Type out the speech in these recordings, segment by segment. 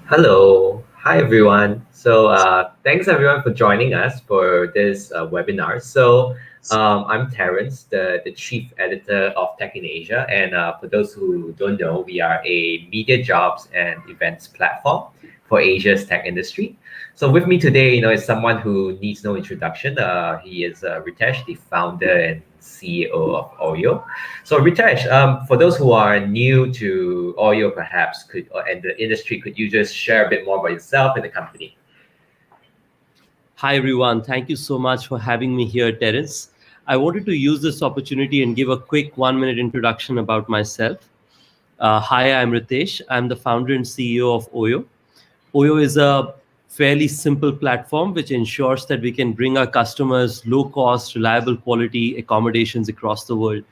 Hello. Hi, everyone. Thanks everyone for joining us for this webinar. I'm Terrence, the chief editor of Tech in Asia. And for those who don't know, we are a media jobs and events platform for Asia's tech industry. So, with me today, is someone who needs no introduction. He is Ritesh, the founder and CEO of OYO. So Ritesh, for those who are new to audio, perhaps and the industry, could you just share a bit more about yourself and the company? Hi, everyone. Thank you so much for having me here, Terence. I wanted to use this opportunity and give a quick 1 minute introduction about myself. Hi, I'm Ritesh. I'm the founder and CEO of OYO. OYO is a fairly simple platform which ensures that we can bring our customers low cost, reliable quality accommodations across the world.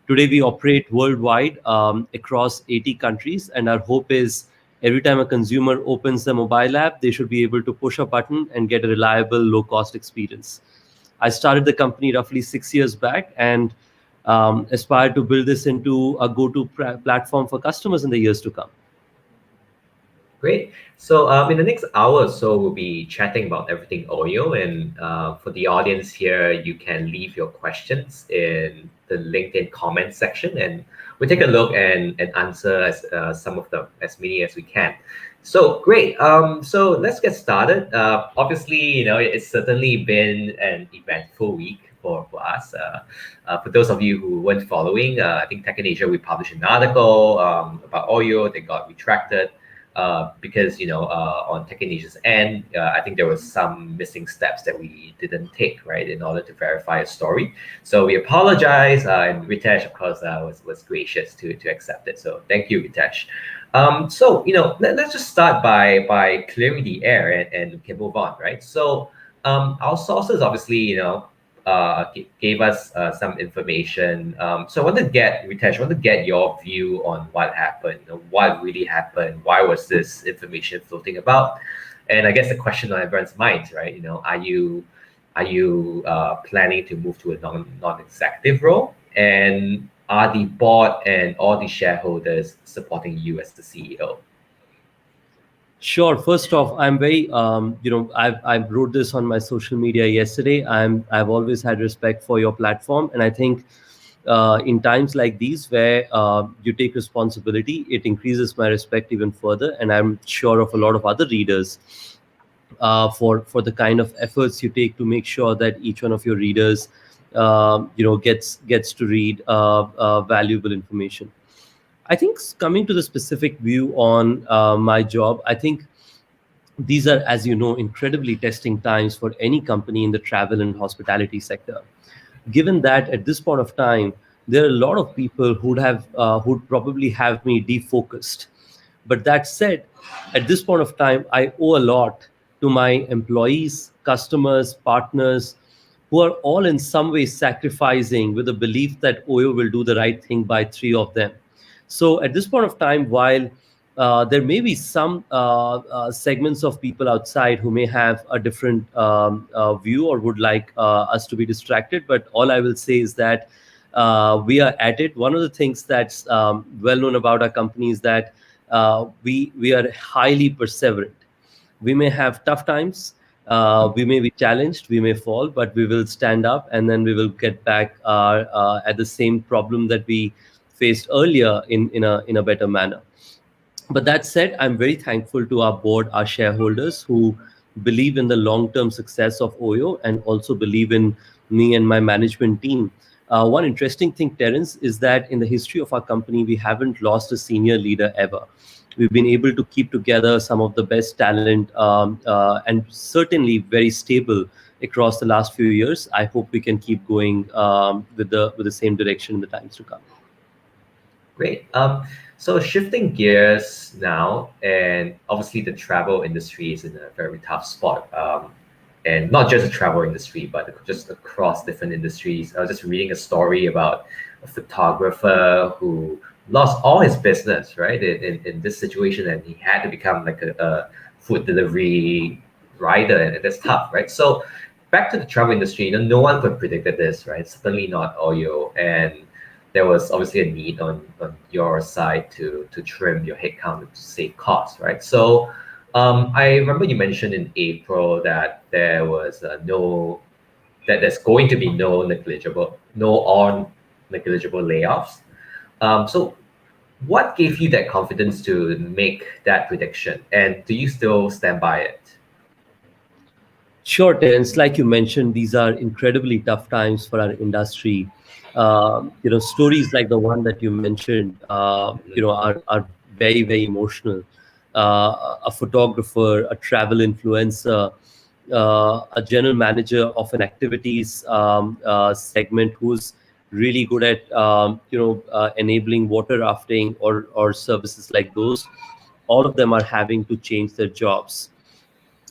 Today, we operate worldwide across 80 countries, and our hope is every time a consumer opens the mobile app, they should be able to push a button and get a reliable, low cost experience. I started the company roughly 6 years back and aspire to build this into a go to platform for customers in the years to come. Great. In the next hour or so, we'll be chatting about everything Oreo. And for the audience here, you can leave your questions in the LinkedIn comment section, and we'll take a look and answer some of them, as many as we can. So great. So let's get started. Obviously, it's certainly been an eventful week for us. For those of you who weren't following, I think Tech in Asia, we published an article about Oreo. They got retracted because on Tech in Asia's end, I think there was some missing steps that we didn't take, right, in order to verify a story. So we apologize, and Ritesh, of course, was gracious to accept it. So thank you, Ritesh. Let's just start by clearing the air and we can move on, right? Our sources obviously, gave us some information. So I want to get, Ritesh, I want to get your view on what happened, what really happened, why was this information floating about? And I guess the question on everyone's minds, right? Are you planning to move to a non-executive role? And are the board and all the shareholders supporting you as the CEO? Sure. First off, I'm very, I wrote this on my social media yesterday. I've always had respect for your platform, and I think in times like these where you take responsibility, it increases my respect even further. And I'm sure of a lot of other readers for the kind of efforts you take to make sure that each one of your readers, gets to read valuable information. I think coming to the specific view on my job, I think these are, as you know, incredibly testing times for any company in the travel and hospitality sector. Given that at this point of time, there are a lot of people who'd probably have me defocused. But that said, at this point of time, I owe a lot to my employees, customers, partners, who are all in some way sacrificing with the belief that OYO will do the right thing by three of them. So at this point of time, while there may be some segments of people outside who may have a different view or would like us to be distracted. But all I will say is that we are at it. One of the things that's well known about our company is that we are highly perseverant. We may have tough times. We may be challenged, we may fall, but we will stand up and then we will get back at the same problem that we faced earlier in a better manner. But that said, I'm very thankful to our board, our shareholders who believe in the long-term success of OYO and also believe in me and my management team. One interesting thing, Terence, is that in the history of our company, we haven't lost a senior leader ever. We've been able to keep together some of the best talent and certainly very stable across the last few years. I hope we can keep going with the same direction in the times to come. Great. So shifting gears now, and obviously the travel industry is in a very tough spot. And not just the travel industry, but just across different industries. I was just reading a story about a photographer who lost all his business, right, in this situation, and he had to become like a food delivery rider, and that's tough, right? So back to the travel industry, no one could predicted this, right? Certainly not Oyo, and there was obviously a need on your side to trim your headcount to save costs, right? So I remember you mentioned in April that there was no that there's going to be no on negligible layoffs. So what gave you that confidence to make that prediction, and do you still stand by it? Sure, Terence. Like you mentioned, these are incredibly tough times for our industry. Stories like the one that you mentioned, are very, very emotional. A photographer, a travel influencer, a general manager of an activities segment who's really good at, enabling water rafting or services like those. All of them are having to change their jobs,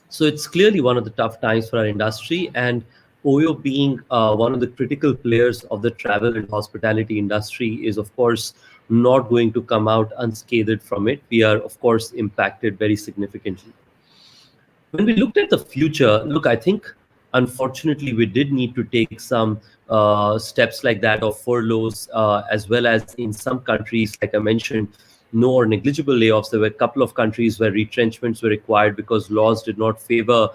so it's clearly one of the tough times for our industry. And OYO being one of the critical players of the travel and hospitality industry is, of course, not going to come out unscathed from it. We are, of course, impacted very significantly. When we looked at the future, look, I think unfortunately we did need to take some steps like that of furloughs, as well as in some countries, like I mentioned, no or negligible layoffs. There were a couple of countries where retrenchments were required because laws did not favor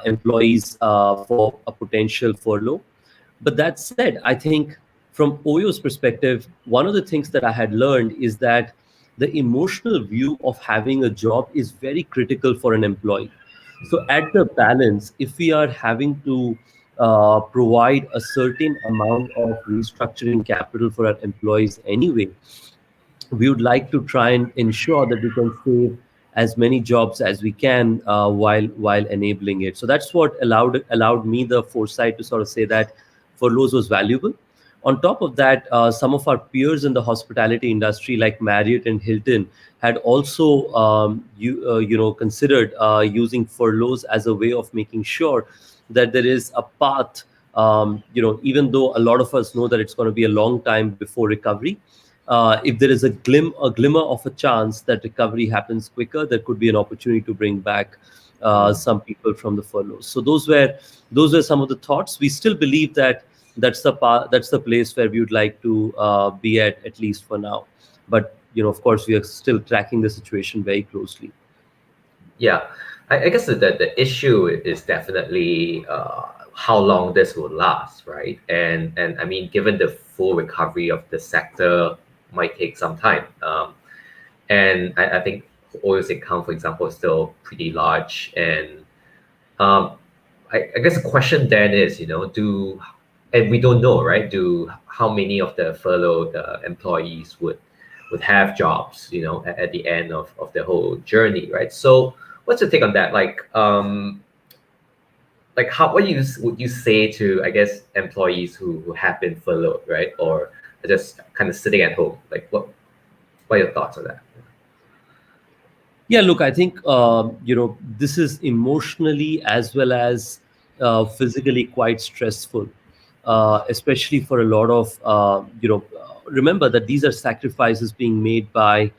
employees for a potential furlough. But that said, I think from OYO's perspective, one of the things that I had learned is that the emotional view of having a job is very critical for an employee. So, at the balance, if we are having to provide a certain amount of restructuring capital for our employees anyway, we would like to try and ensure that we can save as many jobs as we can, while enabling it. So that's what allowed me the foresight to sort of say that furloughs was valuable. On top of that, some of our peers in the hospitality industry, like Marriott and Hilton, had also considered using furloughs as a way of making sure that there is a path. Even though a lot of us know that it's going to be a long time before recovery, if there is a glimmer of a chance that recovery happens quicker, there could be an opportunity to bring back some people from the furloughs. So those were some of the thoughts. We still believe that that's the place where we would like to be at least for now. But of course, we are still tracking the situation very closely. Yeah, I guess the issue is definitely how long this will last, right? And I mean, given the full recovery of the sector might take some time. And I think oil's income, for example, is still pretty large. And um, I guess the question then is, and we don't know, right? How many of the furloughed employees would have jobs, at the end of the whole journey, right? So what's your take on that? Like how what would you say to, I guess, employees who have been furloughed, right? Or are just kind of sitting at home? Like what are your thoughts on that? Yeah, look, I think this is emotionally as well as physically quite stressful, especially for a lot of Remember that these are sacrifices being made by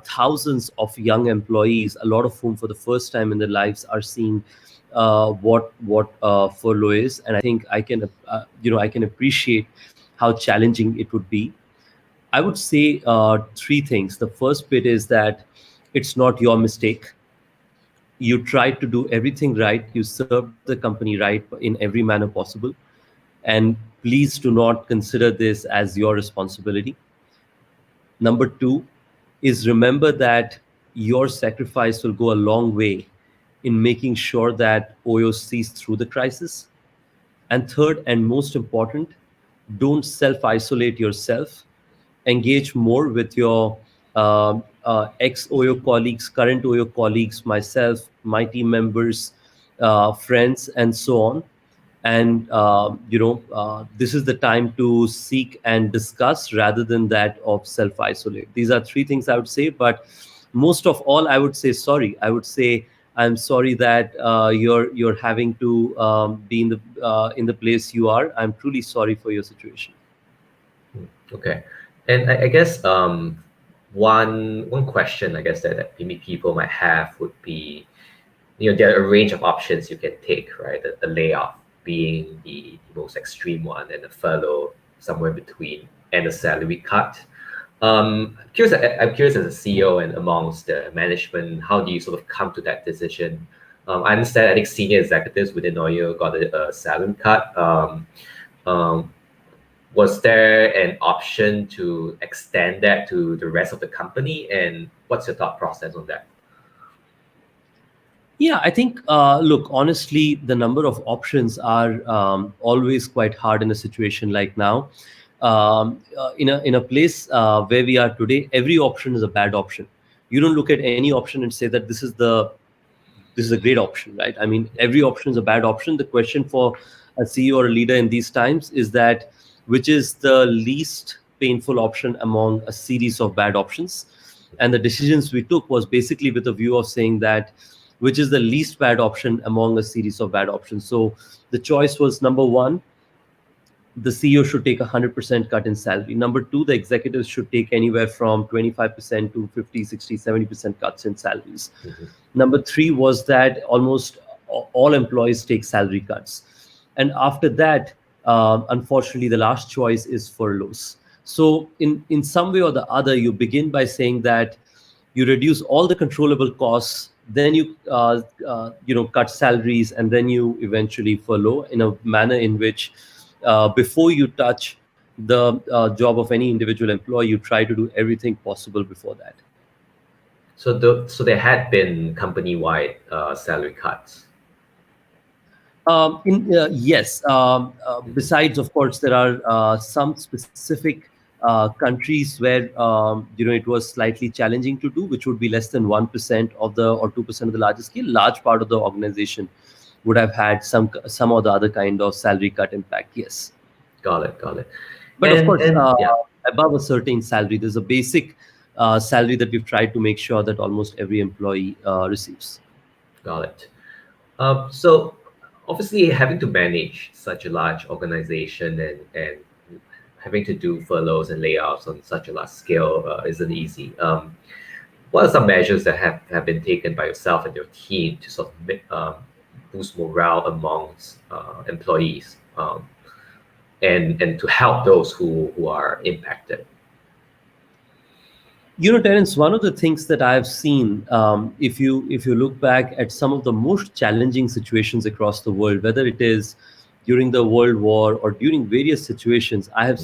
thousands of young employees, a lot of whom, for the first time in their lives, are seeing what furlough is, and I think I can appreciate how challenging it would be. I would say three things. The first bit is that it's not your mistake. You tried to do everything right. You served the company right in every manner possible. And please do not consider this as your responsibility. Number two is remember that your sacrifice will go a long way in making sure that OYO sees through the crisis. And third, and most important, don't self isolate yourself. Engage more with your ex OYO colleagues, current OYO colleagues, myself, my team members, friends, and so on. And this is the time to seek and discuss rather than that of self isolate. These are three things I would say. But most of all, I would say sorry. I would say I'm sorry that you're having to be in the place you are. I'm truly sorry for your situation. Okay. And I guess one question I guess that maybe people might have would be, there are a range of options you can take, right? The layoff being the most extreme one, and the furlough somewhere between, and a salary cut. I'm curious as a CEO and amongst the management, how do you sort of come to that decision? I understand I think senior executives within OYO got a salary cut. Um, was there an option to extend that to the rest of the company? And what's your thought process on that? Yeah, I think, look, honestly, the number of options are always quite hard in a situation like now. In a place where we are today, every option is a bad option. You don't look at any option and say that this is a great option, right? I mean, every option is a bad option. The question for a CEO or a leader in these times is that which is the least painful option among a series of bad options? And the decisions we took was basically with a view of saying that which is the least bad option among a series of bad options. So the choice was number one, the CEO should take 100% cut in salary. Number two, the executives should take anywhere from 25% to 50, 60, 70% cuts in salaries. Mhm. Number three was that almost all employees take salary cuts. And after that, unfortunately, the last choice is furloughs. So in some way or the other, you begin by saying that you reduce all the controllable costs, then you cut salaries, and then you eventually furlough in a manner in which before you touch the job of any individual employee, you try to do everything possible before that. So there had been company-wide salary cuts. Yes. Mhm. Besides, of course, there are some specific countries where it was slightly challenging to do, which would be less than 1% of the or 2% of the larger scale. Large part of the organization would have had some or the other kind of salary cut impact. Yes, Got it, got it. but of course, And yeah, above a certain salary, there's a basic salary that we've tried to make sure that almost every employee receives. got it. So obviously having to manage such a large organization and having to do furloughs and layoffs on such a large scale isn't easy. What are some measures that have been taken by yourself and your team to sort of boost morale amongst employees and to help those who are impacted? Terence, one of the things that I've seen, if you look back at some of the most challenging situations across the world, whether it is during the World War or during various situations, I have,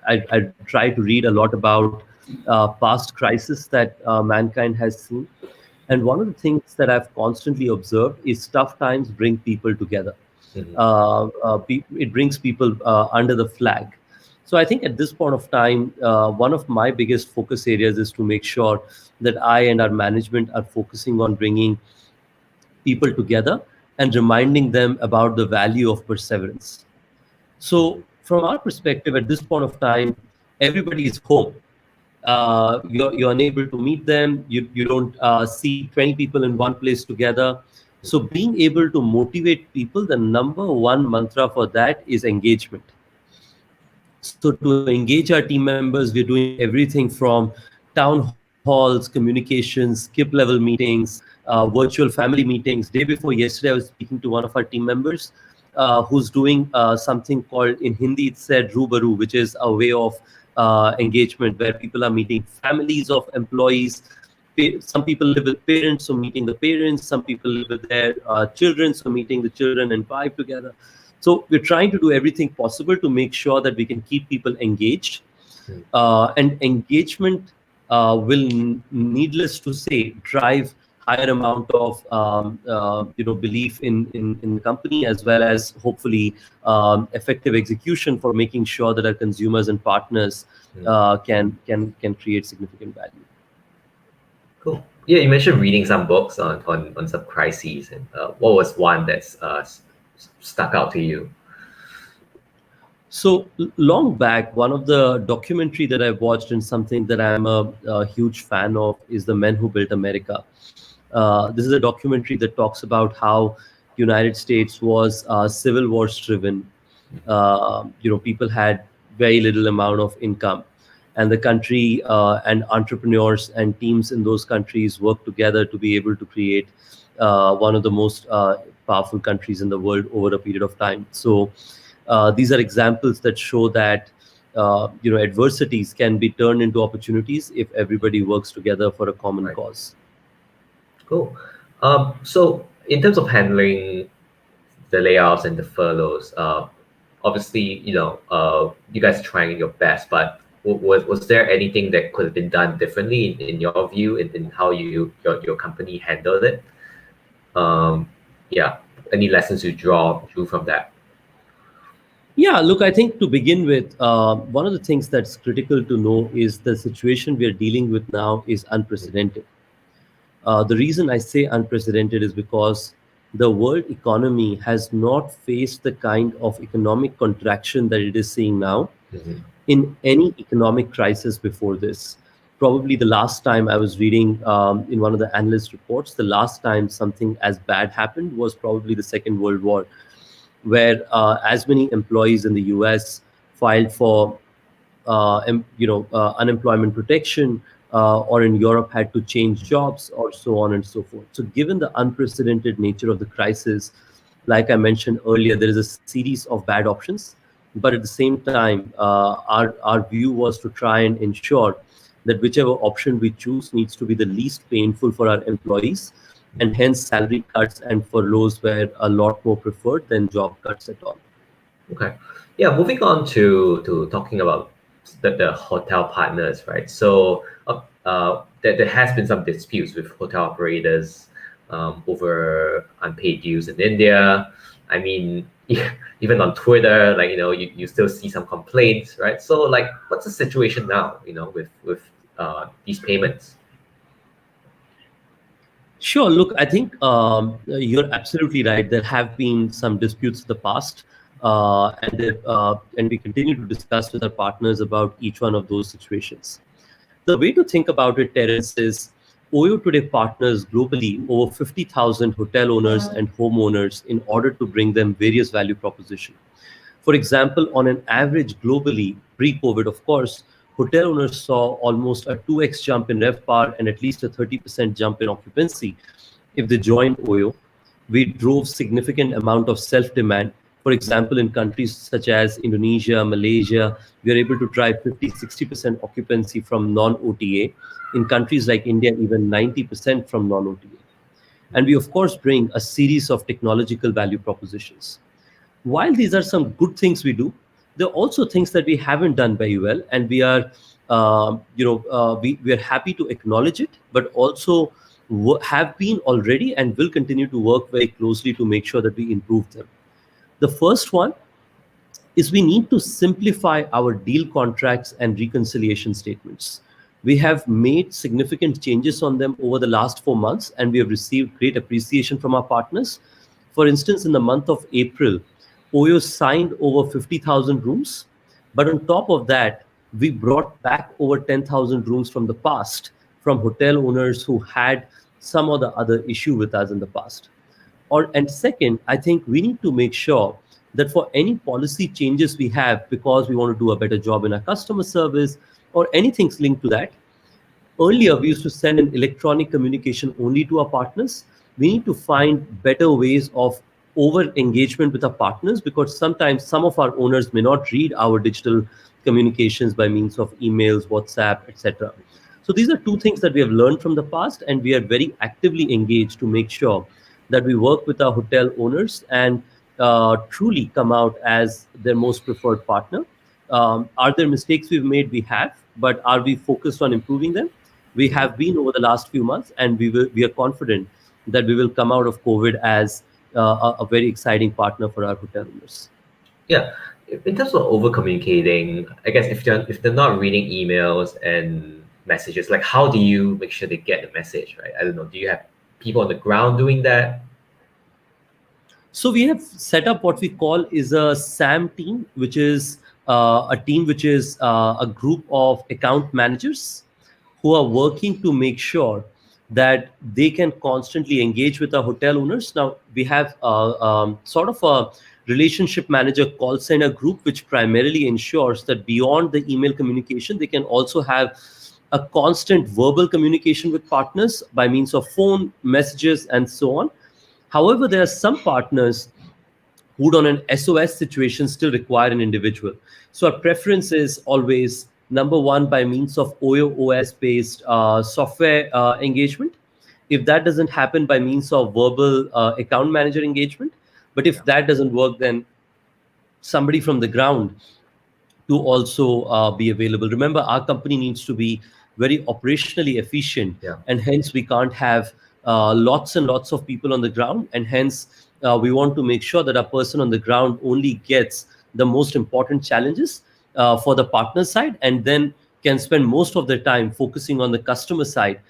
I try to read a lot about past crises that mankind has seen, and one of the things that I've constantly observed is tough times bring people together. Mhm. It brings people under the flag. So I think at this point of time, one of my biggest focus areas is to make sure that I and our management are focusing on bringing people together and reminding them about the value of perseverance. So from our perspective, at this point of time, everybody is home. You're unable to meet them. You don't see 20 people in one place together. So being able to motivate people, the number one mantra for that is engagement. So to engage our team members, we're doing everything from town halls, communications, skip level meetings, virtual family meetings. Day before yesterday, I was speaking to one of our team members who's doing something called, in Hindi it's said rubaru, which is a way of engagement where people are meeting families of employees. Some people live with parents, so meeting the parents. Some people live with their children, so meeting the children and vibe together. So we're trying to do everything possible to make sure that we can keep people engaged. Mhm. And engagement will, needless to say, drive higher amount of belief in the company, as well as hopefully effective execution for making sure that our consumers and partners Mhm. can create significant value. Cool. Yeah, you mentioned reading some books on some crises, and what was one that's stuck out to you? So long back, one of the documentary that I watched and something that I'm a huge fan of is The Men Who Built America. This is a documentary that talks about how United States was civil war driven. People had very little amount of income, and the country and entrepreneurs and teams in those countries worked together to be able to create one of the most powerful countries in the world over a period of time. So these are examples that show that adversities can be turned into opportunities if everybody works together for a common Right. cause. Cool. So in terms of handling the layoffs and the furloughs, obviously, you guys are trying your best, but was there anything that could have been done differently in your view in how your company handled it? Um, yeah, any lessons you drew from that? Yeah, look, I think to begin with, one of the things that's critical to know is the situation we are dealing with now is unprecedented. The reason I say unprecedented is because the world economy has not faced the kind of economic contraction that it is seeing now Mm-hmm. in any economic crisis before this. Probably the last time I was reading in one of the analyst reports, the last time something as bad happened was probably the Second World War, where as many employees in the US filed for unemployment protection, or in Europe had to change jobs, or so on and so forth. So, given the unprecedented nature of the crisis, like I mentioned earlier, there is a series of bad options. But at the same time, our view was to try and ensure that whichever option we choose needs to be the least painful for our employees, and hence salary cuts and furloughs were a lot more preferred than job cuts at all. Okay. Yeah, moving on to talking about the hotel partners, right? So there has been some disputes with hotel operators over unpaid dues in India. I mean, even on Twitter, like you still see some complaints, right? So like, what's the situation now? With these payments. Sure. Look, I think you're absolutely right. There have been some disputes in the past, and we continue to discuss with our partners about each one of those situations. The way to think about it, Terence, is OYO today partners globally over 50,000 hotel owners and homeowners in order to bring them various value proposition. For example, on an average globally, pre-COVID, of course, hotel owners saw almost a 2x jump in RevPAR and at least a 30% jump in occupancy if they joined OYO. We drove significant amount of self-demand. For example, in countries such as Indonesia, Malaysia, we are able to drive 50, 60% occupancy from non-OTA. In countries like India, even 90% from non-OTA. And we, of course, bring a series of technological value propositions. While these are some good things we do, there are also things that we haven't done very well, and we are, we are happy to acknowledge it, but also have been already and will continue to work very closely to make sure that we improve them. The first one is we need to simplify our deal contracts and reconciliation statements. We have made significant changes on them over the last 4 months, and we have received great appreciation from our partners. For instance, in the month of April, OYO signed over 50,000 rooms, but on top of that, we brought back over 10,000 rooms from the past from hotel owners who had some or the other issue with us in the past. And second, I think we need to make sure that for any policy changes we have, because we want to do a better job in our customer service or anything linked to that, earlier we used to send an electronic communication only to our partners. We need to find better ways of over engagement with our partners, because sometimes some of our owners may not read our digital communications by means of emails, WhatsApp, etc. So these are two things that we have learned from the past, and we are very actively engaged to make sure that we work with our hotel owners and truly come out as their most preferred partner. Are there mistakes we've made? We have, but are we focused on improving them? We have been over the last few months, and we are confident that we will come out of COVID as a very exciting partner for our hotel owners. Yeah, in terms of over communicating, I guess if they're not reading emails and messages, like how do you make sure they get the message, right? I don't know. Do you have people on the ground doing that? So we have set up what we call is a SAM team, which is a team which is a group of account managers who are working to make sure that they can constantly engage with our hotel owners. Now we have sort of a relationship manager call center group, which primarily ensures that beyond the email communication, they can also have a constant verbal communication with partners by means of phone messages and so on. However, there are some partners would on an SOS situation still require an individual. So our preference is always number one by means of OYO OS based software engagement. If that doesn't happen, by means of verbal account manager engagement. But if Yeah. that doesn't work, then somebody from the ground to also be available. Remember, our company needs to be very operationally efficient, Yeah. and hence we can't have lots and lots of people on the ground, and hence we want to make sure that a person on the ground only gets the most important challenges for the partner side, and then can spend most of their time focusing on the customer side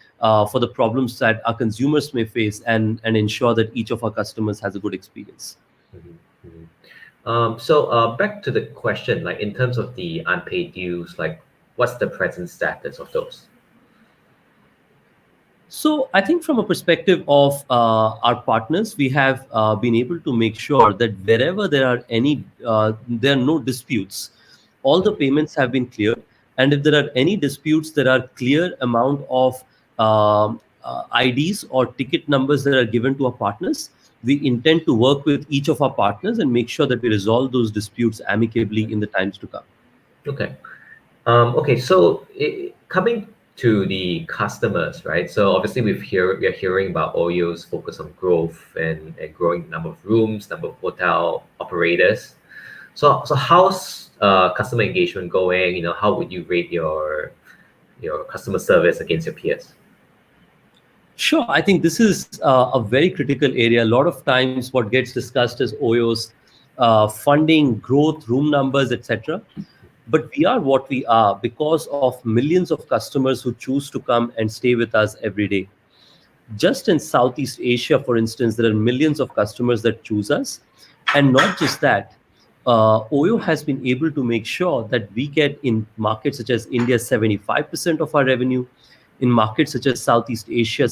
for the problems that our consumers may face, and ensure that each of our customers has a good experience. Mhm, mhm. Back to the question, like in terms of the unpaid dues, like what's the present status of those? So I think from a perspective of our partners, we have been able to make sure that wherever there are no disputes, all the Mhm. payments have been cleared. And if there are any disputes, there are clear amount of IDs or ticket numbers that are given to our partners. We intend to work with each of our partners and make sure that we resolve those disputes amicably in the times to come. Okay. Okay, so coming to the customers, right? So obviously we're hearing about OYO's focus on growth and growing number of rooms, number of hotel operators. So how's customer engagement going? You know, how would you rate your customer service against your peers? Sure, I think this is a very critical area. A lot of times, what gets discussed is OYO's funding, growth, room numbers, etc. But we are what we are because of millions of customers who choose to come and stay with us every day. Just in Southeast Asia, for instance, there are millions of customers that choose us. And not just that, OYO has been able to make sure that we get in markets such as India 75% of our revenue, in markets such as Southeast Asia,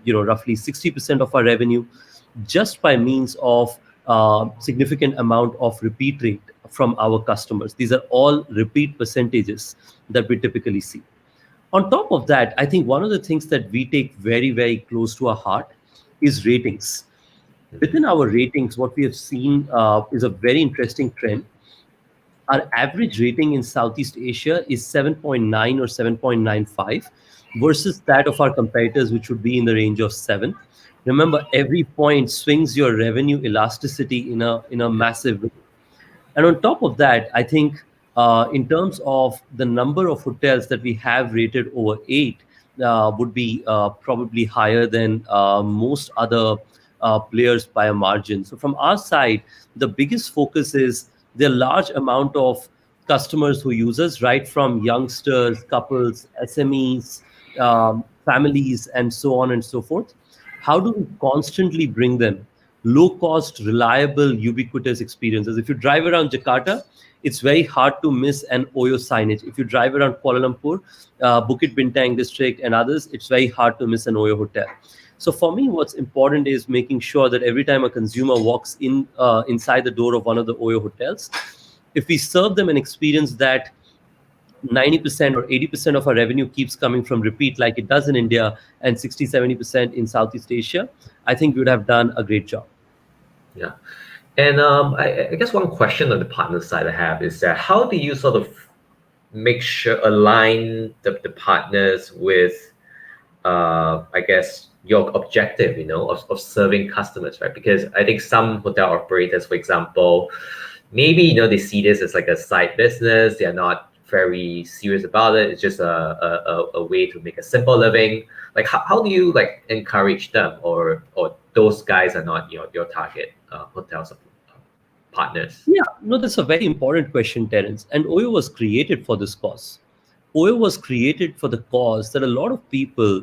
roughly 60% of our revenue, just by means of significant amount of repeat rate from our customers. These are all repeat percentages that we typically see. On top of that, I think one of the things that we take very, very close to our heart is ratings. Mhm. Within our ratings, what we have seen is a very interesting trend. Our average rating in Southeast Asia is 7.9 or 7.95 versus that of our competitors, which would be in the range of 7. Remember, every point swings your revenue elasticity in a Yeah. massive way. And on top of that, I think in terms of the number of hotels that we have rated over 8 would be probably higher than most other players by a margin. So from our side, the biggest focus is the large amount of customers who use us, right from youngsters, couples, SMEs, families, and so on and so forth. How do we constantly bring them low cost, reliable, ubiquitous experiences? If you drive around Jakarta, it's very hard to miss an OYO signage. If you drive around Kuala Lumpur, Bukit Bintang district, and others, it's very hard to miss an OYO hotel. So for me, what's important is making sure that every time a consumer walks in inside the door of one of the OYO hotels, if we serve them an experience that 90% or 80% of our revenue keeps coming from repeat like it does in India, and 60-70% in Southeast Asia, I think we would have done a great job. Yeah. And I guess one question on the partner side I have is that how do you sort of make sure align the partners with I guess your objective, you know, of serving customers, right? Because I think some hotel operators, for example, maybe you know they see this as like a side business. They are not very serious about it. It's just a way to make a simple living. Like how do you like encourage them, or those guys are not your target partners? Yeah, no, that's a very important question, Terence. And OYO was created for this cause. OYO was created for the cause that a lot of people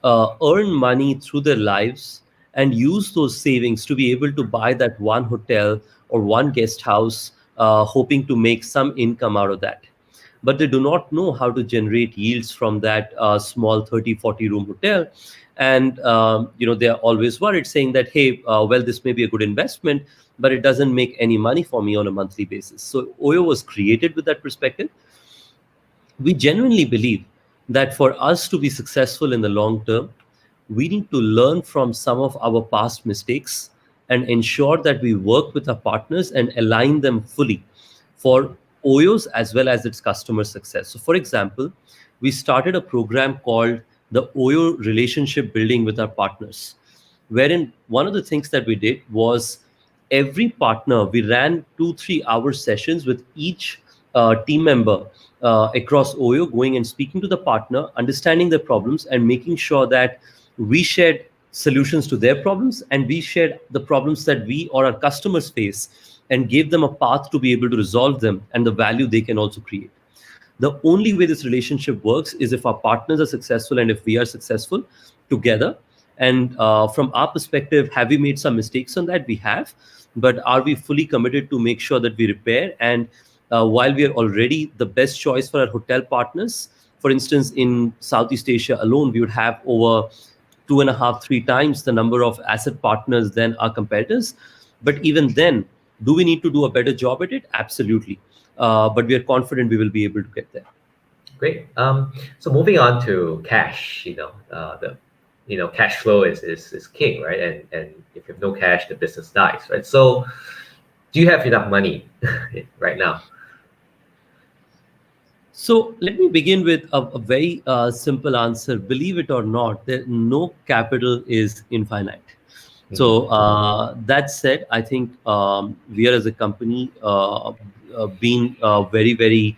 earn money through their lives and use those savings to be able to buy that one hotel or one guest house, hoping to make some income out of that. But they do not know how to generate yields from that small 30, 40 room hotel. And they are always worried, saying that, hey, well, this may be a good investment, but it doesn't make any money for me on a monthly basis. So OYO was created with that perspective. We genuinely believe that for us to be successful in the long term, we need to learn from some of our past mistakes and ensure that we work with our partners and align them fully for OYO's as well as its customer success. So, for example, we started a program called the OYO Relationship Building with our partners, wherein one of the things that we did was every partner, we ran 2 3 hour sessions with each team member across OYO, going and speaking to the partner, understanding their problems, and making sure that we shared solutions to their problems and we shared the problems that we or our customers face and gave them a path to be able to resolve them and the value they can also create. The only way this relationship works is if our partners are successful and if we are successful together. And from our perspective, have we made some mistakes on that? We have. But are we fully committed to make sure that we repair? And while we are already the best choice for our hotel partners, for instance, in Southeast Asia alone, we would have over 2.5, 3 times the number of asset partners than our competitors. But even then, do we need to do a better job at it? Absolutely. But we are confident we will be able to get there. Great. So moving on to cash, the cash flow is king, right? And if you have no cash, the business dies, right? So do you have enough money right now? So let me begin with a very simple answer. Believe it or not, no capital is infinite. Mhm. So that said, I think we are as a company being very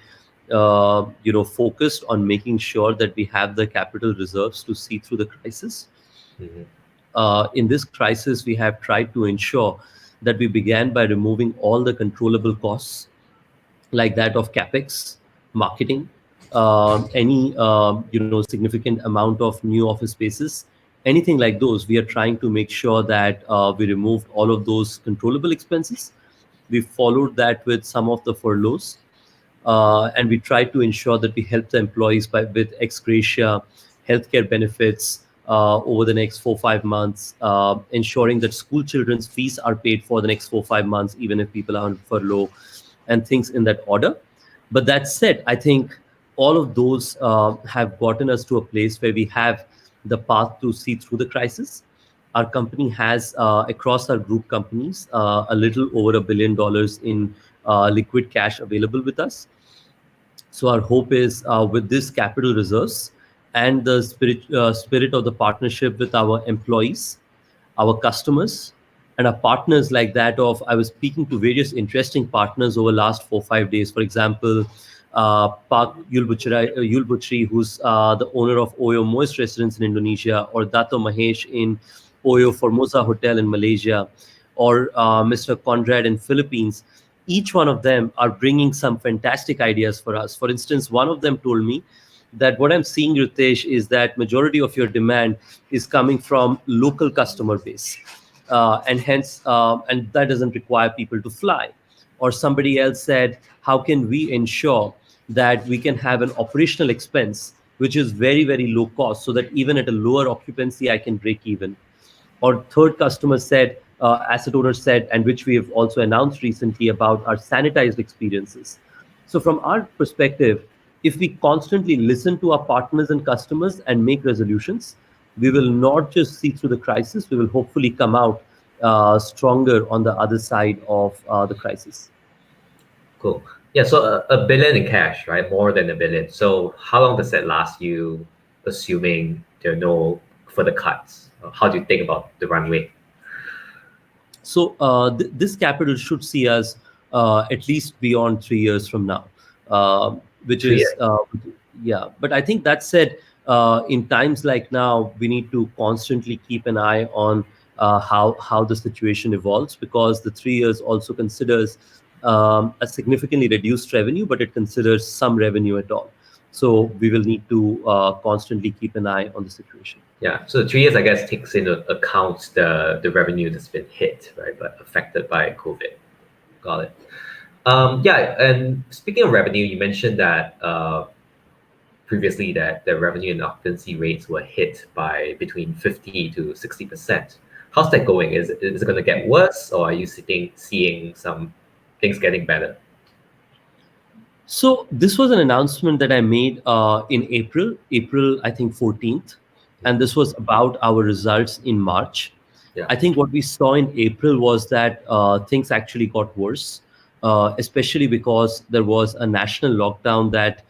focused on making sure that we have the capital reserves to see through the crisis. Mhm. In this crisis, we have tried to ensure that we began by removing all the controllable costs like that of capex, marketing, any significant amount of new office spaces, anything like those. We are trying to make sure that we removed all of those controllable expenses. We followed that with some of the furloughs, and we try to ensure that we help the employees with ex gratia, healthcare benefits over the next 4 5 months, ensuring that school children's fees are paid for the next 4 5 months, even if people are on furlough, and things in that order. But that said, I think all of those have gotten us to a place where we have the path to see through the crisis. Our company has, across our group companies, a little over $1 billion in liquid cash available with us. So our hope is, with this capital reserves and the spirit of the partnership with our employees, our customers, and our partners, like that of, I was speaking to various interesting partners over last 4 5 days. For example, Park Yul Butcheri, who's the owner of OYO Moist Residence in Indonesia, or Dato Mahesh in OYO Formosa Hotel in Malaysia, or Mr. Conrad in Philippines. Each one of them are bringing some fantastic ideas for us. For instance, one of them told me that what I'm seeing, Ritesh, is that majority of your demand is coming from local customer base, and hence, and that doesn't require people to fly. Or somebody else said, how can we ensure that we can have an operational expense which is very low cost, so that even at a lower occupancy I can break even? Or third customer said, asset owner said, and which we have also announced recently, about our sanitized experiences. So from our perspective, if we constantly listen to our partners and customers and make resolutions, we will not just see through the crisis, we will hopefully come out stronger on the other side of the crisis. Cool. Yeah, so a billion in cash, right? More than a billion. So how long does that last you, assuming there are no further cuts? How do you think about the runway? So this capital should see us at least beyond 3 years from now, which 3 years. is yeah. But I think that said, in times like now, we need to constantly keep an eye on how the situation evolves, because the 3 years also considers a significantly reduced revenue, but it considers some revenue at all. So we will need to constantly keep an eye on the situation. Yeah, so 3 years, I guess, takes into account the revenue that's been hit, right, but affected by COVID. Got it. Yeah, and speaking of revenue, you mentioned that previously that the revenue and occupancy rates were hit by between 50 to 60%. How's that going? Is it going to get worse, or are you seeing some things getting better? So this was an announcement that I made in April, I think 14th, and this was about our results in March. Yeah. I think what we saw in April was that things actually got worse, especially because there was a national lockdown that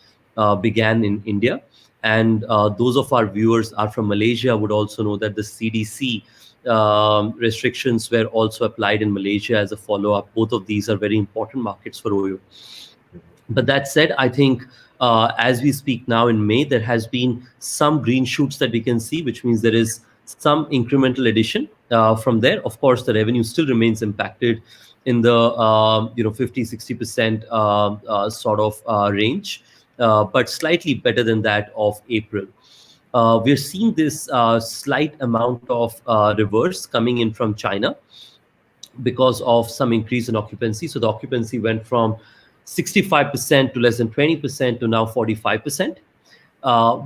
began in India. And those of our viewers are from Malaysia would also know that the CDC restrictions were also applied in Malaysia as a follow up. Both of these are very important markets for OYO. But that said, I think as we speak now in May, there has been some green shoots that we can see, which means there is some incremental addition from there. Of course, the revenue still remains impacted in the 50-60% sort of range, but slightly better than that of April. We're seeing this slight amount of reverse coming in from China because of some increase in occupancy. So the occupancy went from 65% to less than 20% to now 45%.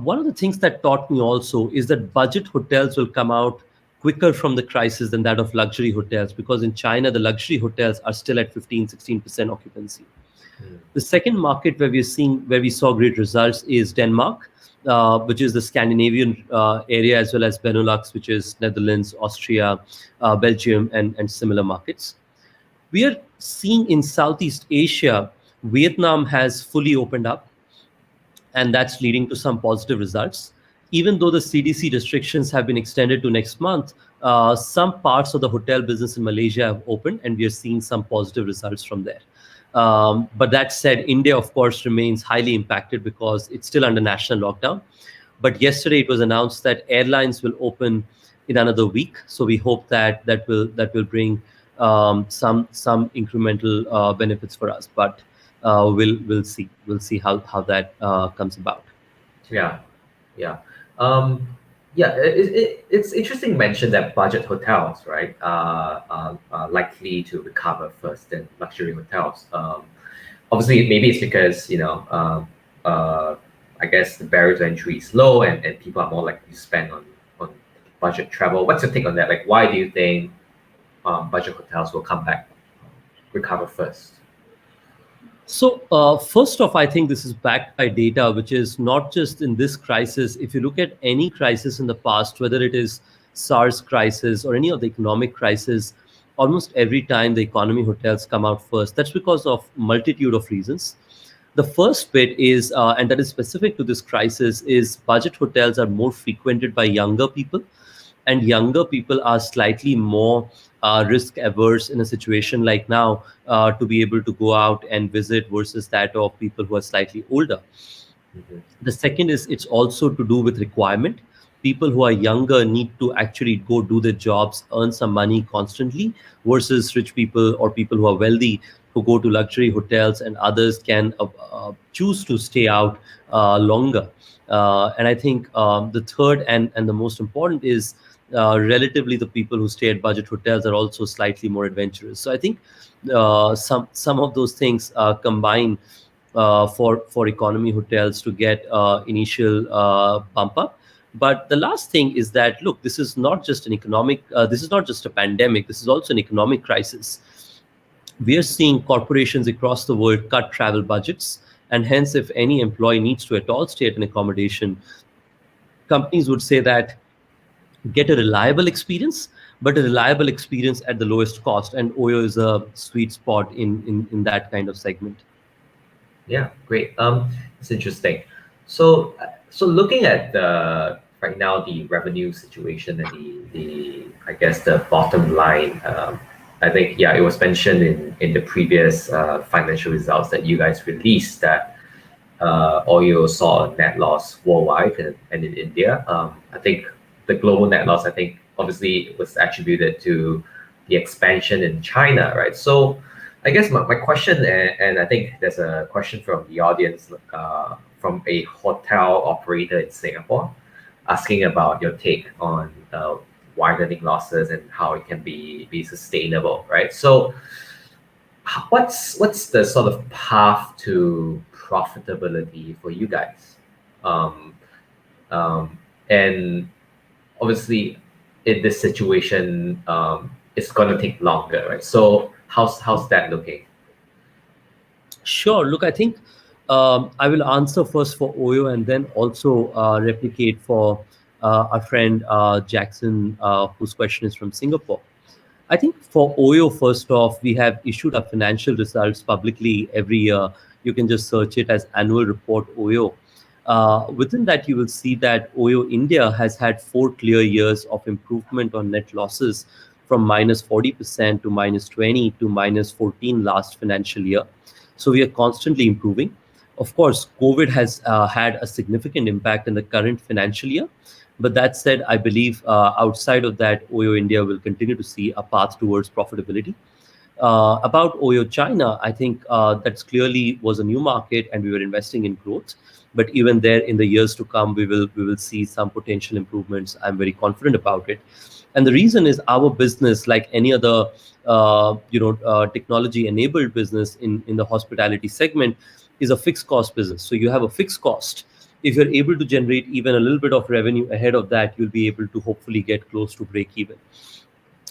One of the things that taught me also is that budget hotels will come out quicker from the crisis than that of luxury hotels, because in China, the luxury hotels are still at 15-16% occupancy. Mm. The second market where we saw great results is Denmark, which is the Scandinavian area, as well as Benelux, which is Netherlands, Austria, Belgium, and similar markets. We are seeing in Southeast Asia, Vietnam has fully opened up, and that's leading to some positive results. Even though the CDC restrictions have been extended to next month, some parts of the hotel business in Malaysia have opened, and we are seeing some positive results from there. But that said, India, of course, remains highly impacted because it's still under national lockdown. But yesterday it was announced that airlines will open in another week, so we hope that that will bring some incremental benefits for us. But we'll see how that comes about. Yeah. Yeah. Um, yeah, it's interesting to mention that budget hotels, right, are likely to recover first than luxury hotels. Obviously, maybe it's because, I guess the barrier to entry is low, and people are more likely to spend on budget travel. What's your take on that? Like, why do you think budget hotels will come back, recover first? So, first off, I think this is backed by data, which is not just in this crisis. If you look at any crisis in the past, whether it is SARS crisis or any of the economic crisis, almost every time the economy hotels come out first. That's because of multitude of reasons. The first bit is, and that is specific to this crisis, is budget hotels are more frequented by younger people, and younger people are slightly more risk averse in a situation like now to be able to go out and visit versus that of people who are slightly older. Hmm. The second is it's also to do with requirement. People who are younger need to actually go do their jobs, earn some money constantly, versus rich people or people who are wealthy who go to luxury hotels, and others can choose to stay out longer. And I think the third and the most important is relatively the people who stay at budget hotels are also slightly more adventurous. So I think some of those things combine for economy hotels to get initial bump up. But the last thing is that, look, this is not just an economic, this is not just a pandemic, this is also an economic crisis. We are seeing corporations across the world cut travel budgets, and hence, if any employee needs to at all stay at an accommodation, companies would say that get a reliable experience, but a reliable experience at the lowest cost. And OYO is a sweet spot in that kind of segment. Yeah, great. It's interesting. So looking at the right now the revenue situation and the I guess the bottom line, I think yeah, it was mentioned in the previous financial results that you guys released that OYO saw a net loss worldwide and in India. I think the global net loss, I think, obviously was attributed to the expansion in China, right? So, I guess my question, and I think there's a question from the audience from a hotel operator in Singapore asking about your take on widening losses and how it can be sustainable, right? So, what's the sort of path to profitability for you guys? Um, and obviously, in this situation, it's going to take longer, right? So how's that looking? Sure. Look, I think I will answer first for OYO and then also replicate for our friend Jackson, whose question is from Singapore. I think for OYO, first off, we have issued our financial results publicly every year. You can just search it as Annual Report OYO. Within that, you will see that OYO India has had 4 clear years of improvement on net losses from minus 40% to minus 20 to minus 14 last financial year. So we are constantly improving. Of course, COVID has had a significant impact in the current financial year. But that said, I believe outside of that, OYO India will continue to see a path towards profitability. About OYO China, I think that's clearly was a new market and we were investing in growth. But even there, in the years to come, we will see some potential improvements. I'm very confident about it. And the reason is our business, like any other technology-enabled business in the hospitality segment, is a fixed cost business. So you have a fixed cost. If you're able to generate even a little bit of revenue ahead of that, you'll be able to hopefully get close to break even.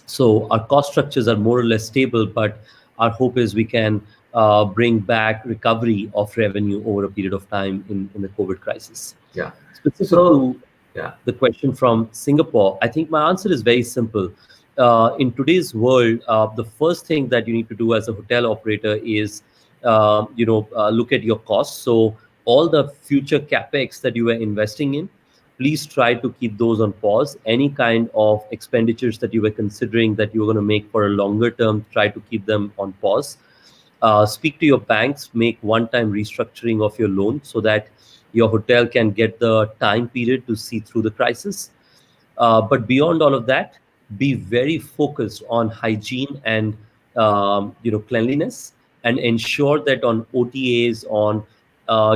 So our cost structures are more or less stable, but our hope is we can bring back recovery of revenue over a period of time in the COVID crisis. Yeah. Specific So to yeah. the question from Singapore, I think my answer is very simple. In today's world, the first thing that you need to do as a hotel operator is, look at your costs. So all the future capex that you are investing in, please try to keep those on pause. Any kind of expenditures that you were considering that you were going to make for a longer term, try to keep them on pause. Speak to your banks, make one-time restructuring of your loan so that your hotel can get the time period to see through the crisis. But beyond all of that, be very focused on hygiene and cleanliness, and ensure that on OTAs, on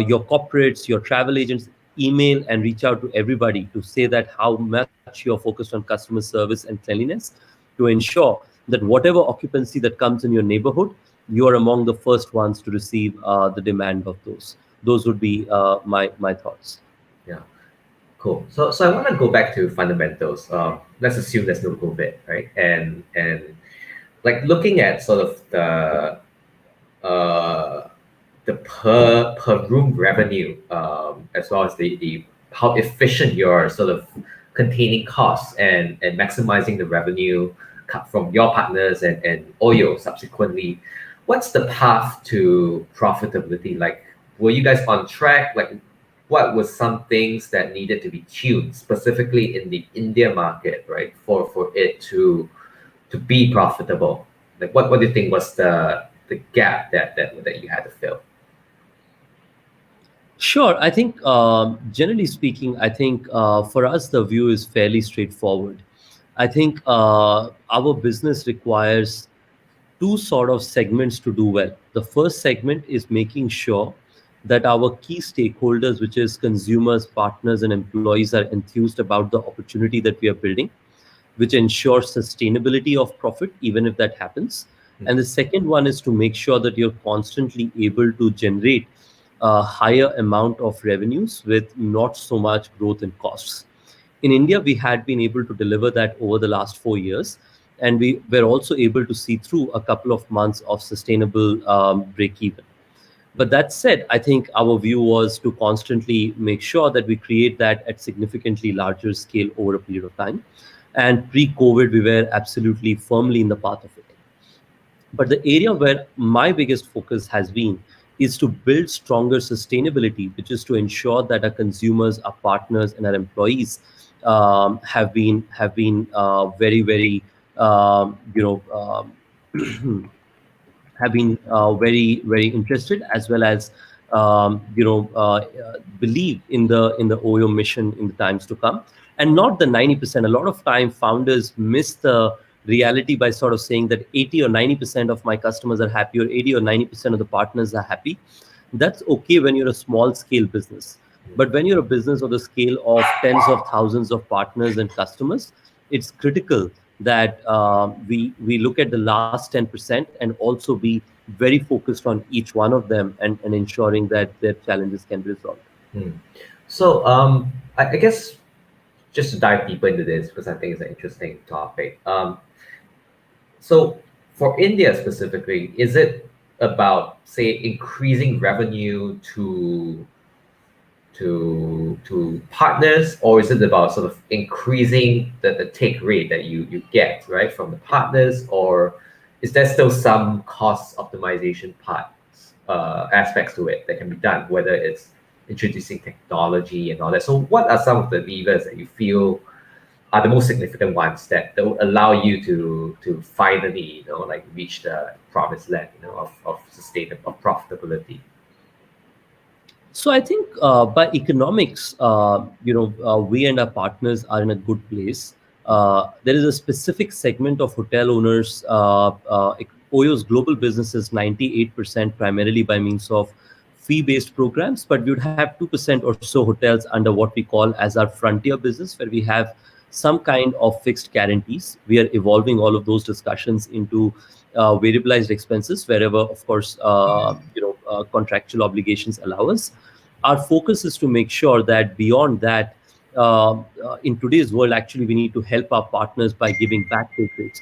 your corporates, your travel agents, email and reach out to everybody to say that how much you're focused on customer service and cleanliness, to ensure that whatever occupancy that comes in your neighborhood, you are among the first ones to receive the demand of those. Those would be my thoughts. Yeah. Cool. So I want to go back to fundamentals. Let's assume there's no COVID, right? And like looking at sort of uh, the per room revenue, as well as the how efficient you're sort of containing costs and maximizing the revenue cut from your partners and OYO subsequently. What's the path to profitability? Like, were you guys on track? Like, what was some things that needed to be tuned specifically in the India market, right, for it to be profitable? Like, what do you think was the gap that you had to fill? Sure. I think, generally speaking, I think for us, the view is fairly straightforward. I think our business requires two sort of segments to do well. The first segment is making sure that our key stakeholders, which is consumers, partners, and employees, are enthused about the opportunity that we are building, which ensures sustainability of profit, even if that happens. And the second one is to make sure that you're constantly able to generate a higher amount of revenues with not so much growth in costs. In India, we had been able to deliver that over the last 4 years, and we were also able to see through a couple of months of sustainable break even. But that said, I think our view was to constantly make sure that we create that at significantly larger scale over a period of time. And pre-COVID, we were absolutely firmly in the path of it. But the area where my biggest focus has been is to build stronger sustainability, which is to ensure that our consumers, our partners, and our employees have been very, very have been very, very interested, as well as believe in the OYO mission in the times to come. And not the 90%. A lot of time founders miss the reality by sort of saying that 80 or 90% of my customers are happy, or 80 or 90% of the partners are happy. That's okay when you're a small scale business. But when you're a business of the scale of tens of thousands of partners and customers, it's critical that we look at the last 10% and also be very focused on each one of them, and ensuring that their challenges can be resolved. Hmm. So I guess just to dive deeper into this because I think it's an interesting topic. So for India specifically, is it about say increasing revenue to partners, or is it about sort of increasing the take rate that you get right from the partners, or is there still some cost optimization parts aspects to it that can be done, whether it's introducing technology and all that? So what are some of the levers that you feel are the most significant ones that will allow you to finally like reach the promised land of sustainable of profitability? So I think by economics, we and our partners are in a good place. There is a specific segment of hotel owners. OYO's global business is 98% primarily by means of fee-based programs, but we would have 2% or so hotels under what we call as our frontier business, where we have some kind of fixed guarantees. We are evolving all of those discussions into variabilized expenses wherever, of course, contractual obligations allow us. Our focus is to make sure that beyond that, in today's world, actually, we need to help our partners by giving back take rates.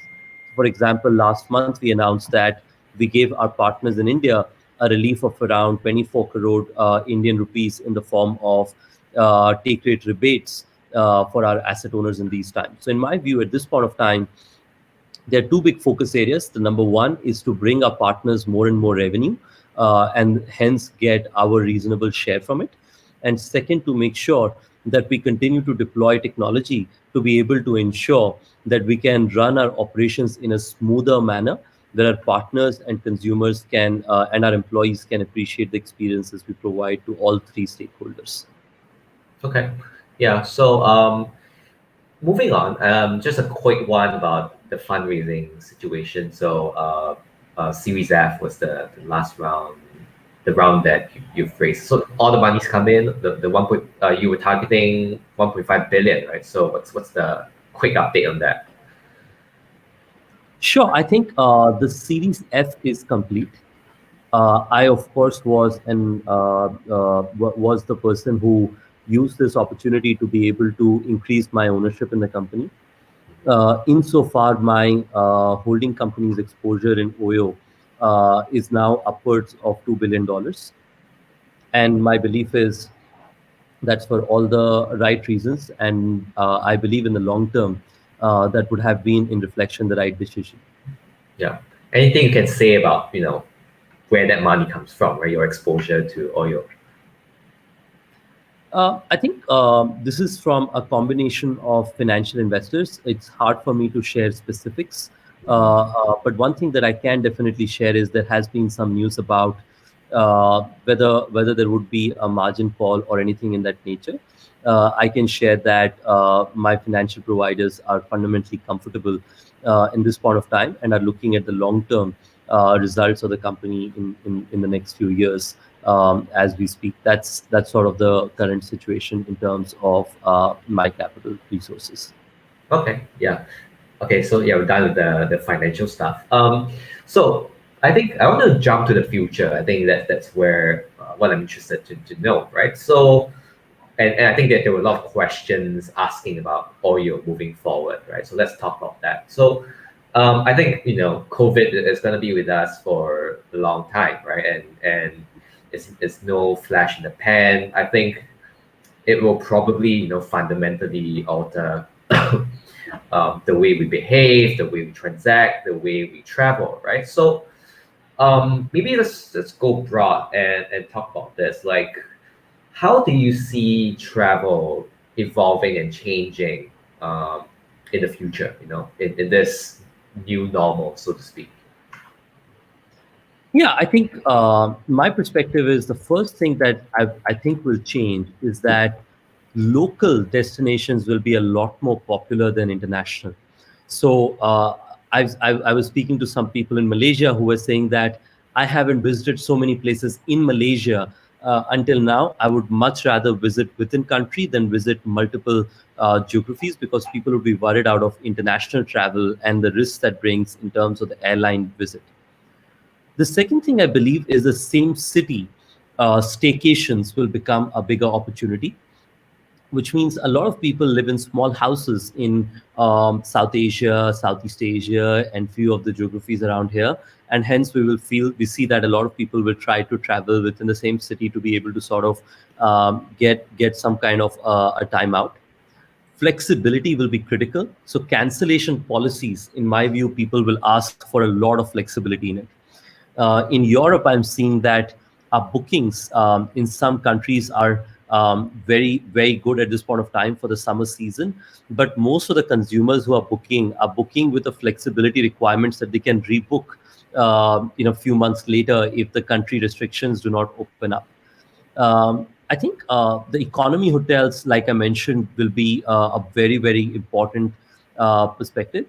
For example, last month we announced that we gave our partners in India a relief of around 24 crore Indian rupees in the form of take rate rebates for our asset owners in these times. So, in my view, at this point of time, there are two big focus areas. The number one is to bring our partners more and more revenue, and hence get our reasonable share from it. And second, to make sure that we continue to deploy technology to be able to ensure that we can run our operations in a smoother manner, where our partners and consumers can and our employees can appreciate the experiences we provide to all three stakeholders. Okay. Yeah. So moving on, just a quick one about the fundraising situation. So Series F was the last round, the round that you've raised. So all the money's come in. The one point you were targeting 1.5 billion, right? So what's the quick update on that? Sure, I think the Series F is complete. I, of course, was the person who used this opportunity to be able to increase my ownership in the company. Insofar, my holding company's exposure in OYO is now upwards of $2 billion, and my belief is that's for all the right reasons, and I believe in the long term that would have been in reflection the right decision. Yeah. Anything you can say about where that money comes from, right? Your exposure to oil. I think this is from a combination of financial investors. It's hard for me to share specifics, but one thing that I can definitely share is there has been some news about whether there would be a margin call or anything in that nature. I can share that my financial providers are fundamentally comfortable in this point of time and are looking at the long-term results of the company in the next few years as we speak. That's sort of the current situation in terms of my capital resources. Okay, yeah. Okay, so yeah, we're done with the financial stuff. So I think I want to jump to the future. I think that's where what I'm interested to know, right? So, and I think that there were a lot of questions asking about oil moving forward, right? So let's talk about that. So I think COVID is going to be with us for a long time, right? And it's no flash in the pan. I think it will probably fundamentally alter the way we behave, the way we transact, the way we travel, right? So maybe let's go broad and talk about this. Like, how do you see travel evolving and changing in the future? In this new normal, so to speak. Yeah, I think my perspective is the first thing that I think will change is that local destinations will be a lot more popular than international. So I was speaking to some people in Malaysia who were saying that I haven't visited so many places in Malaysia until now. I would much rather visit within country than visit multiple geographies, because people would be worried out of international travel and the risks that brings in terms of the airline visit. The second thing I believe is the same city staycations will become a bigger opportunity. which means a lot of people live in small houses in South Asia, Southeast Asia, and few of the geographies around here. And hence, we see that a lot of people will try to travel within the same city to be able to sort of get some kind of a timeout. Flexibility will be critical. So cancellation policies, in my view, people will ask for a lot of flexibility in it. In Europe, I'm seeing that bookings in some countries are very, very good at this point of time for the summer season. But most of the consumers who are booking with the flexibility requirements that they can rebook in a few months later if the country restrictions do not open up. I think the economy hotels, like I mentioned, will be a very, very important perspective.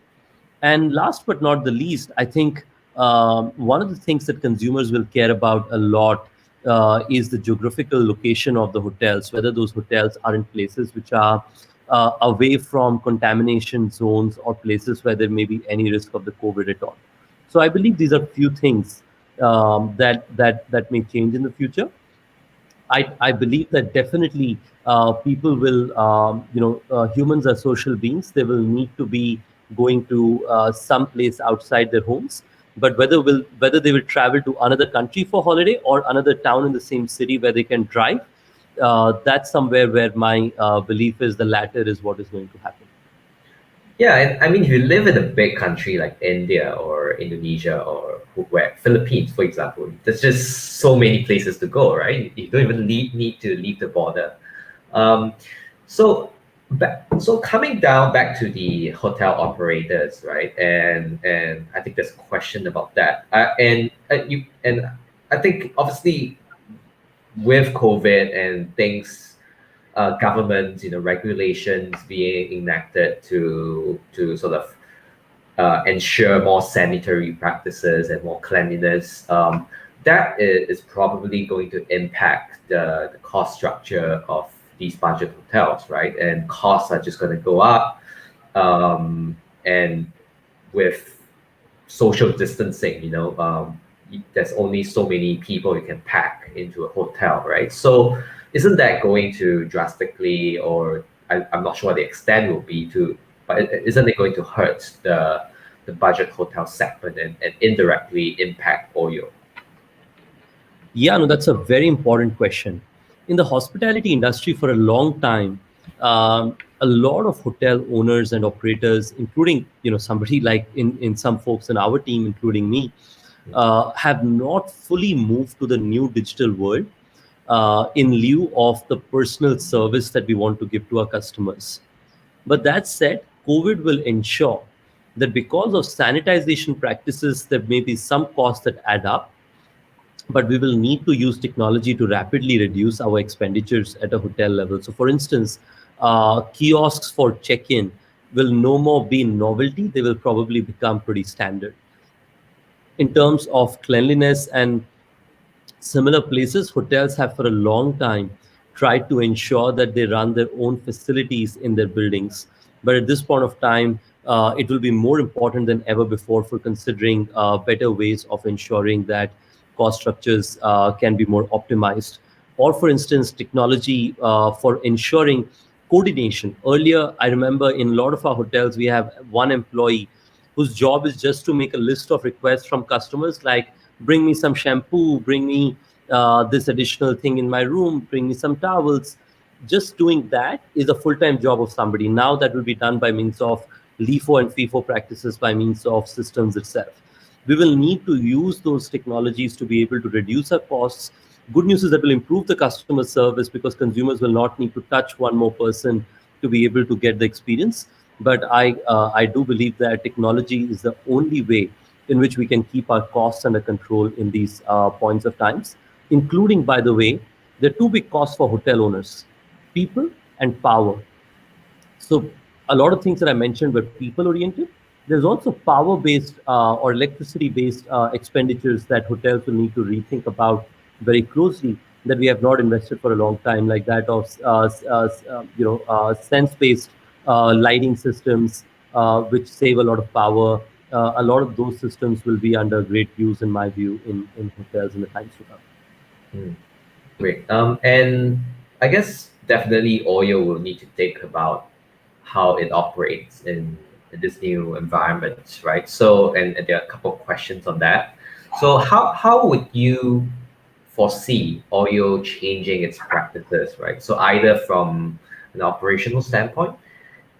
And last but not the least, I think one of the things that consumers will care about a lot is the geographical location of the hotels, whether those hotels are in places which are away from contamination zones or places where there may be any risk of the COVID at all. So I believe these are few things that may change in the future. I believe that definitely people will, humans are social beings. They will need to be going to some place outside their homes. But whether they will travel to another country for holiday or another town in the same city where they can drive, that's somewhere where my belief is the latter is what is going to happen. Yeah, and I mean, if you live in a big country like India or Indonesia or where Philippines, for example, there's just so many places to go, right? You don't even need to leave the border. Um, so, so coming down back to the hotel operators, right? And I think there's a question about that. And I think obviously with COVID and things, governments, regulations being enacted to sort of ensure more sanitary practices and more cleanliness, that is probably going to impact the cost structure of these budget hotels, right? And costs are just going to go up. And with social distancing, there's only so many people you can pack into a hotel, right? So isn't that going to drastically, or I'm not sure what the extent will be to, but isn't it going to hurt the budget hotel segment and indirectly impact OYO? Yeah, no, that's a very important question. In the hospitality industry for a long time, a lot of hotel owners and operators, including somebody like in some folks in our team, including me, have not fully moved to the new digital world in lieu of the personal service that we want to give to our customers. But that said, COVID will ensure that because of sanitization practices, there may be some costs that add up, but we will need to use technology to rapidly reduce our expenditures at a hotel level. So, for instance, kiosks for check in will no more be novelty, they will probably become pretty standard. In terms of cleanliness and similar places, hotels have for a long time tried to ensure that they run their own facilities in their buildings. But at this point of time, it will be more important than ever before for considering better ways of ensuring that cost structures can be more optimized. Or, for instance, technology for ensuring coordination. Earlier, I remember in a lot of our hotels, we have one employee whose job is just to make a list of requests from customers like bring me some shampoo, bring me this additional thing in my room, bring me some towels. Just doing that is a full-time job of somebody. Now that will be done by means of LIFO and FIFO practices, by means of systems itself. We will need to use those technologies to be able to reduce our costs. Good news is that will improve the customer service because consumers will not need to touch one more person to be able to get the experience. But I do believe that technology is the only way in which we can keep our costs under control in these points of times, including, by the way, there are two big costs for hotel owners: people and power. So a lot of things that I mentioned were people oriented. There's also power based or electricity based expenditures that hotels will need to rethink about very closely that we have not invested for a long time, like that of sense based lighting systems, which save a lot of power. A lot of those systems will be under great use, in my view, in hotels in the times to come. Hmm. Great. And I guess definitely OYO will need to think about how it operates in this new environment, right? So, and there are a couple of questions on that. So, how would you foresee OYO changing its practices, right? So, either from an operational standpoint,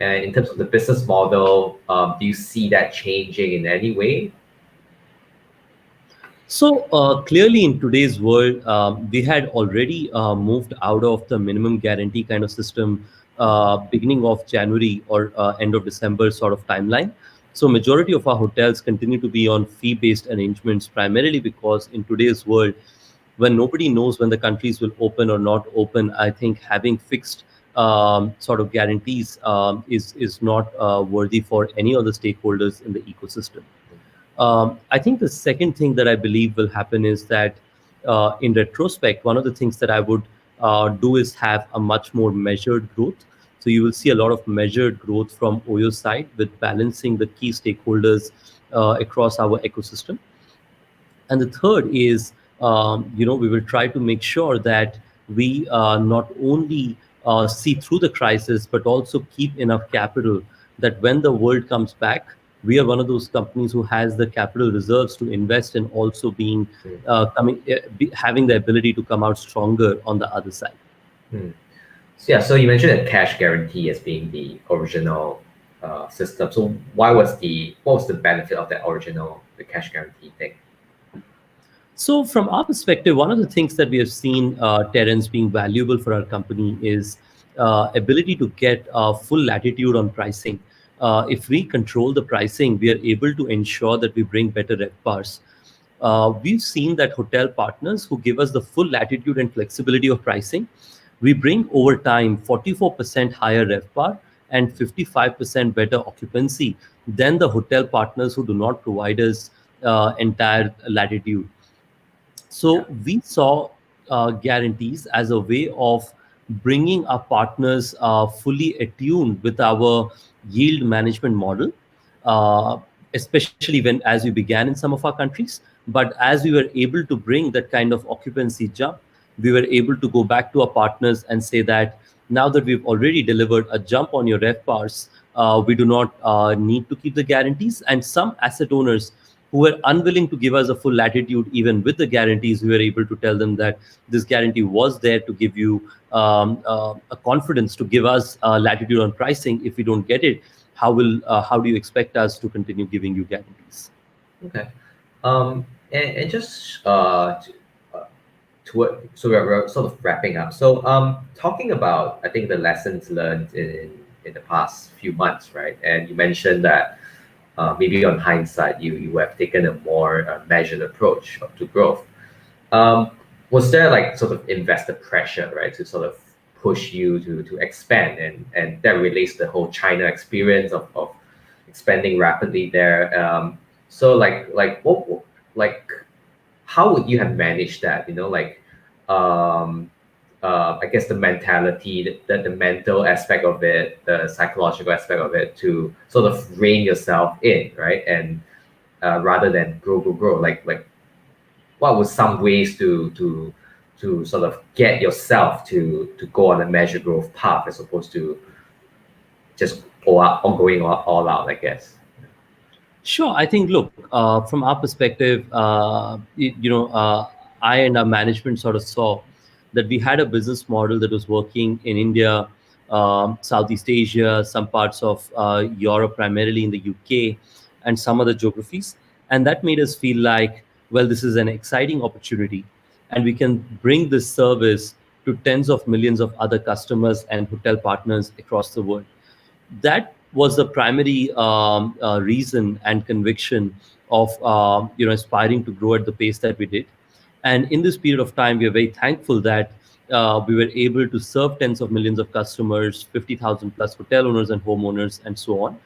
and in terms of the business model, do you see that changing in any way? So clearly, in today's world, we had already moved out of the minimum guarantee kind of system, beginning of January or end of December sort of timeline. So majority of our hotels continue to be on fee-based arrangements, primarily because in today's world, when nobody knows when the countries will open or not open, I think having fixed sort of guarantees is not worthy for any of the stakeholders in the ecosystem. I think the second thing that I believe will happen is that in retrospect, one of the things that I would do is have a much more measured growth. So you will see a lot of measured growth from OYO side with balancing the key stakeholders across our ecosystem. And the third is, we will try to make sure that we not only see through the crisis, but also keep enough capital that when the world comes back, we are one of those companies who has the capital reserves to invest and also being having the ability to come out stronger on the other side. Hmm. So yeah, so you mentioned a cash guarantee as being the original system. So what was the benefit of that original the cash guarantee thing? So, from our perspective, one of the things that we have seen, Terence, being valuable for our company is ability to get full latitude on pricing. If we control the pricing, we are able to ensure that we bring better RevPARs. We've seen that hotel partners who give us the full latitude and flexibility of pricing, we bring over time 44% higher RevPAR and 55% better occupancy than the hotel partners who do not provide us entire latitude. Yeah, So we saw guarantees as a way of bringing our partners fully attuned with our yield management model, uh, especially when as we began in some of our countries. But as we were able to bring that kind of occupancy jump, we were able to go back to our partners and say that now that we've already delivered a jump on your RevPARs, we do not need to keep the guarantees. And some asset owners who were unwilling to give us a full latitude, even with the guarantees, we were able to tell them that this guarantee was there to give you a confidence to give us latitude on pricing. If we don't get it, how do you expect us to continue giving you guarantees? okay. And just so we're sort of wrapping up. So talking about I think the lessons learned in the past few months, right? And you mentioned that maybe on hindsight you have taken a more measured approach to growth. Um, was there like sort of investor pressure, right, to sort of push you to expand, and that relates to the whole China experience of expanding rapidly there. So like how would you have managed that? Um, I guess the mentality, the mental aspect of it, the psychological aspect of it, to sort of rein yourself in, right? And rather than grow, like what were some ways to sort of get yourself to go on a measured growth path as opposed to just going all out, I guess. Sure. I think, look, from our perspective, I and our management sort of saw that we had a business model that was working in India, Southeast Asia, some parts of Europe, primarily in the UK, and some other geographies. And that made us feel like, well, this is an exciting opportunity, and we can bring this service to tens of millions of other customers and hotel partners across the world. That was the primary reason and conviction of aspiring to grow at the pace that we did. And in this period of time, we are very thankful that we were able to serve tens of millions of customers, 50,000 plus hotel owners and homeowners, and so on.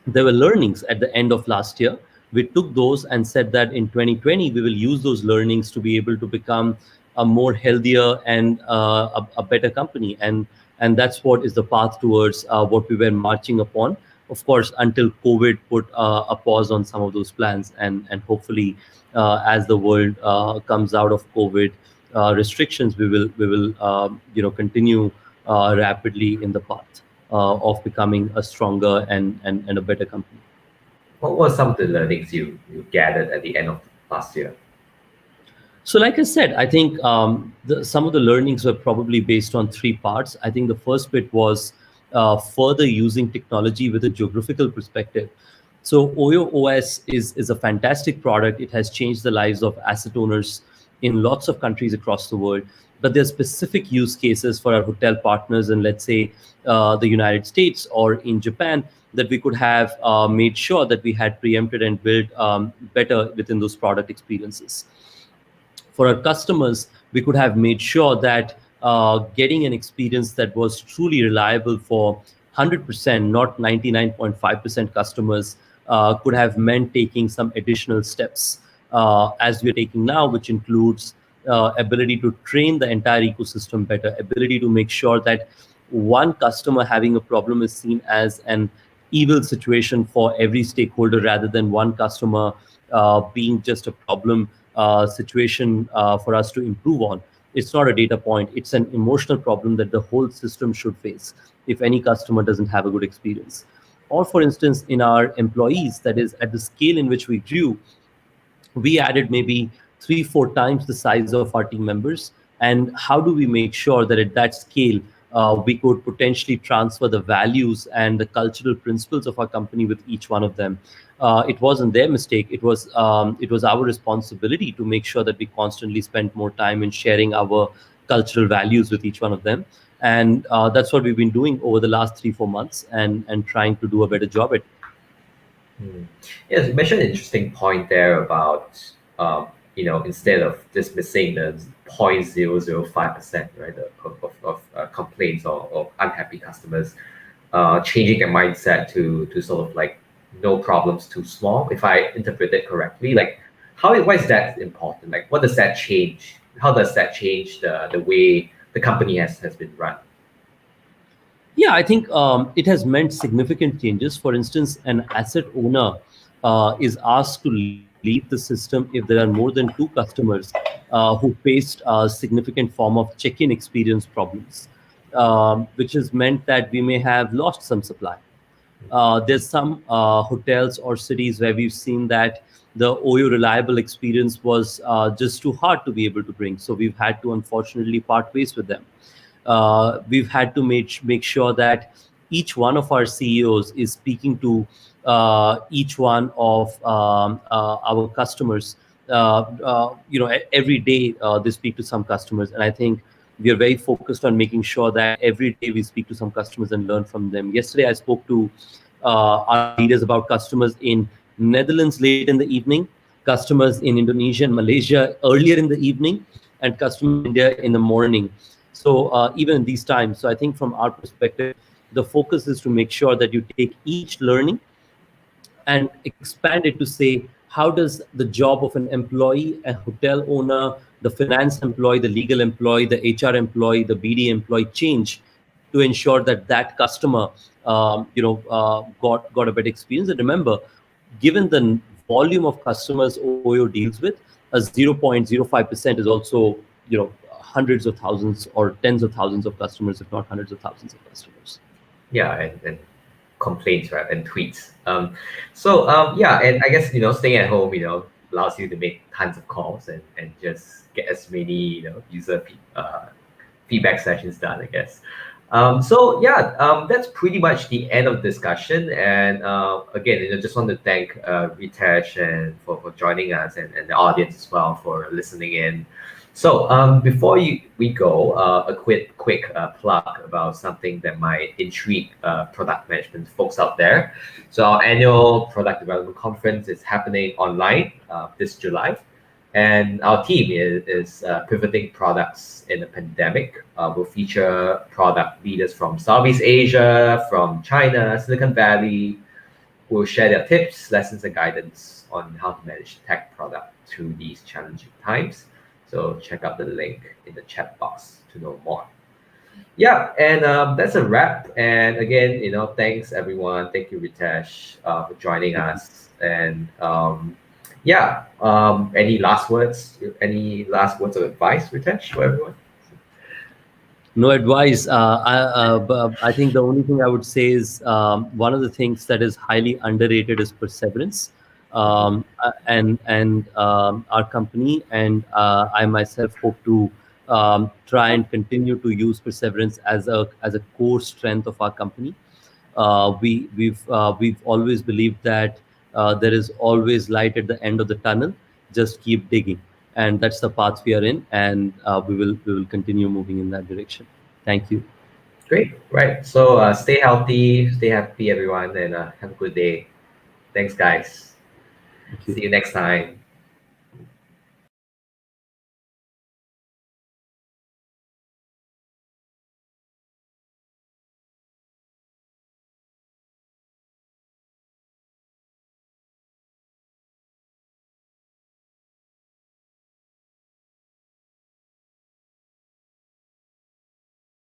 There were learnings at the end of last year. We took those and said that in 2020 we will use those learnings to be able to become a more healthier and a better company, and that's what is the path towards what we were marching upon. Of course, until COVID put a pause on some of those plans, and hopefully, as the world comes out of COVID, restrictions, we will continue rapidly in the path of becoming a stronger and a better company. What were some of the learnings you gathered at the end of last year? So, like I said, I think some of the learnings were probably based on three parts. I think the first bit was further using technology with a geographical perspective. So, OYO OS is a fantastic product. It has changed the lives of asset owners in lots of countries across the world. But there are specific use cases for our hotel partners in, let's say, the United States or in Japan, that we could have made sure that we had preempted and built better within those product experiences. For our customers, we could have made sure that getting an experience that was truly reliable for 100%, not 99.5% customers, could have meant taking some additional steps as we are taking now, which includes ability to train the entire ecosystem better, ability to make sure that one customer having a problem is seen as an evil situation for every stakeholder rather than one customer being just a problem situation for us to improve on. It's not a data point, it's an emotional problem that the whole system should face if any customer doesn't have a good experience. Or, for instance, in our employees, that is, at the scale in which we grew, we added maybe 3 4 times the size of our team members. And how do we make sure that at that scale we could potentially transfer the values and the cultural principles of our company with each one of them? It wasn't their mistake, it was our responsibility to make sure that we constantly spent more time in sharing our cultural values with each one of them. And that's what we've been doing over the last 3 4 months, and trying to do a better job at. Hmm. Yes, you mentioned an interesting point there about instead of dismissing the 0.005%, right, of complaints or unhappy customers, changing their mindset to sort of like no problems too small. If I interpret it correctly, like why is that important? Like, what does that change? How does that change the way the company has been run? Yeah, I think it has meant significant changes. For instance, an asset owner is asked to leave the system if there are more than two customers who faced a significant form of check-in experience problems, which has meant that we may have lost some supply. There's some hotels or cities where we've seen that the OYO reliable experience was just too hard to be able to bring. So we've had to unfortunately part ways with them. We've had to make sure that each one of our CEOs is speaking to each one of our customers. Every day they speak to some customers, and I think we are very focused on making sure that every day we speak to some customers and learn from them. Yesterday, I spoke to our leaders about customers in Netherlands late in the evening, customers in Indonesia and Malaysia earlier in the evening, and customers in India in the morning. So even in these times, so I think from our perspective, the focus is to make sure that you take each learning and expand it to say, how does the job of an employee, a hotel owner, the finance employee, the legal employee, the HR employee, the BD employee change to ensure that that customer got a better experience. And remember, given the volume of customers OYO deals with, a 0.05% is also hundreds of thousands or tens of thousands of customers, if not hundreds of thousands of customers. Yeah, and complaints, right, and tweets. Yeah, and I guess staying at home allows you to make tons of calls and just get as many user feedback sessions done, I guess. That's pretty much the end of the discussion. And again, just want to thank Ritesh and for joining us, and the audience as well for listening in. So before we go, a quick plug about something that might intrigue product management folks out there. So our annual product development conference is happening online this July. And our team is pivoting products in the pandemic. We'll feature product leaders from Southeast Asia, from China, Silicon Valley, who will share their tips, lessons, and guidance on how to manage tech product through these challenging times. So check out the link in the chat box to know more. Yeah, and that's a wrap. And again, thanks everyone. Thank you, Ritesh, for joining us. And Yeah. Any last words? Any last words of advice, Ritesh, for everyone? No advice. I think the only thing I would say is one of the things that is highly underrated is perseverance. And our company and I myself hope to try and continue to use perseverance as a core strength of our company. We've always believed that there is always light at the end of the tunnel. Just keep digging, and that's the path we are in, and we will continue moving in that direction. Thank you. Great. Right. So stay healthy, stay happy, everyone, and have a good day. Thanks, guys. Thank you. See you next time.